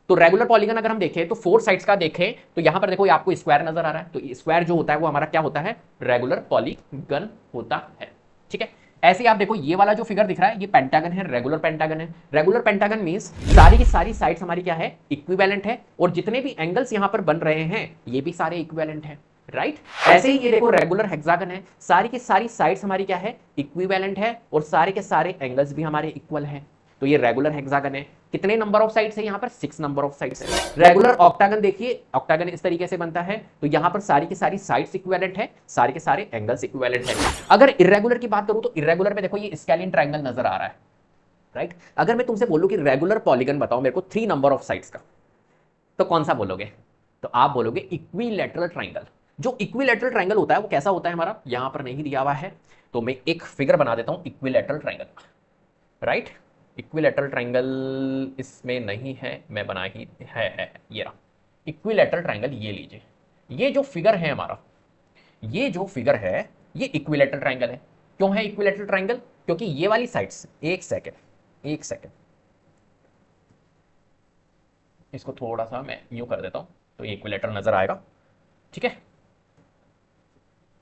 तो regular polygon अगर हम देखें तो फोर साइड्स का देखें तो यहां पर देखो ये आपको स्क्वायर नजर आ रहा है, तो स्क्वायर जो होता है वो हमारा क्या होता है, रेगुलर पॉलीगन होता है। ठीक है, ऐसे ही आप देखो ये वाला जो फिगर दिख रहा है ये पेंटागन है, रेगुलर पेंटागन है। रेगुलर पेंटागन मींस सारी की सारी साइड्स हमारी क्या है, इक्विवेलेंट है, और जितने भी एंगल्स यहां पर बन रहे हैं ये भी सारे इक्विवेलेंट है, राइट। ऐसे ही ये देखो रेगुलर हेक्सागन है, सारी की सारी साइड्स हमारी क्या है, इक्विवेलेंट है, और सारे के सारे एंगल्स भी हमारे इक्वल हैं। तो ये रेगुलर हेक्सागन है। कितने नंबर ऑफ साइड्स है यहाँ पर, 6 नंबर ऑफ साइड्स है। रेगुलर ऑक्टागन देखिए, ऑक्टागन इस तरीके से बनता है, तो यहाँ पर सारी की सारी साइड्स इक्विवेलेंट है, सारे के सारे एंगल्स इक्विवेलेंट है। अगर इरेगुलर की बात करूं तो इरेगुलर में देखो ये स्केलिन ट्रायंगल नजर आ रहा है, राइट। अगर मैं तुमसे बोलूं कि रेगुलर पॉलीगन बताओ मेरे को 3 नंबर ऑफ साइड्स का, तो कौन सा बोलोगे, तो आप बोलोगे इक्विलैटरल ट्रायंगल। जो इक्विलैटरल ट्रायंगल होता है वो कैसा होता है हमारा, यहां पर नहीं दिया हुआ है, तो मैं एक फिगर बना देता हूं equilateral triangle, right. Equilateral triangle इसमें नहीं है, मैं बना ही है ये रहा इक्विलैटरल ट्रायंगल। ये लीजिए, ये जो फिगर है हमारा, ये जो फिगर है ये इक्विलैटरल ट्रायंगल है। क्यों है इक्विलैटरल ट्रायंगल, क्योंकि ये वाली साइड्स, एक सेकंड एक सेकंड, इसको थोड़ा सा मैं यूं कर देता हूं तो ये इक्विलैटरल नजर आएगा, ठीक है।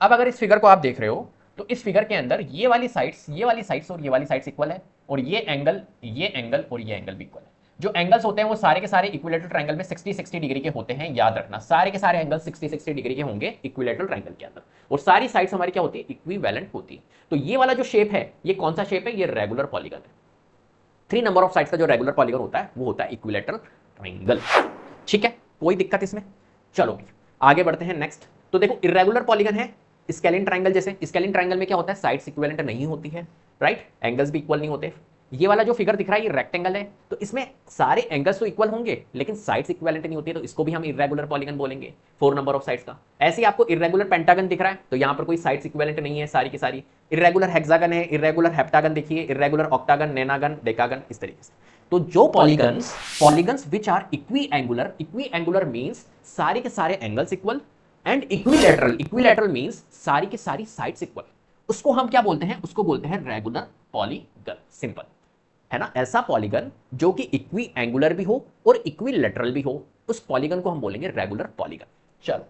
अब अगर इस फिगर को आप देख रहे हो तो इस फिगर के अंदर ये वाली साइड्स, ये वाली साइड्स और ये वाली साइड्स इक्वल है, और ये एंगल, ये एंगल और ये एंगल भी इक्वल है। जो एंगल्स होते हैं वो सारे के सारे इक्विलैटरल ट्रायंगल में 60-60 डिग्री के होते हैं, याद रखना सारे के सारे एंगल 60-60 डिग्री के होंगे इक्विलैटरल ट्रायंगल के अंदर, और सारी साइड्स हमारी क्या होती है, इक्विवेलेंट होती है। तो ये वाला जो शेप है ये कौन सा शेप है, ये रेगुलर पॉलीगन है। 3 नंबर ऑफ साइड्स का जो रेगुलर पॉलीगन होता है वो होता है इक्विलैटरल ट्रायंगल। ठीक है, कोई दिक्कत इसमें। चलो आगे बढ़ते हैं नेक्स्ट। तो देखो इरेगुलर पॉलीगन है स्केलिन ट्रायंगल जैसे, स्केलिन ट्रायंगल में क्या होता है, साइड्स इक्विवेलेंट नहीं होती है, राइट, एंगल्स भी इक्वल नहीं होते। ये वाला जो फिगर दिख रहा है ये रेक्टेंगल है, तो इसमें सारे एंगल्स तो इक्वल होंगे लेकिन साइड्स इक्विवेलेंट नहीं होती है, तो इसको भी हम इरेगुलर पॉलीगन बोलेंगे, 4 नंबर ऑफ साइड्स का। ऐसे ही आपको इरेगुलर पेंटागन दिख रहा है, तो यहां पर कोई साइड्स इक्विवेलेंट नहीं है सारी की सारी। इरेगुलर हेक्सागन है, इरेगुलर हेप्टागन देखिए, इरेगुलर ऑक्टागन, नेनागन, डेकागन, इस तरीके से। तो जो polygons, polygons which are equiangular means सारे के सारे angles equal, and equilateral, equilateral means सारी की सारी साइड्स इक्वल, उसको हम क्या बोलते हैं, उसको बोलते हैं रेगुलर पॉलीगन। सिंपल है ना, ऐसा पॉलीगन जो कि इक्वी एंगुलर भी हो और इक्विलैटरल भी हो, उस पॉलीगन को हम बोलेंगे रेगुलर पॉलीगन। चलो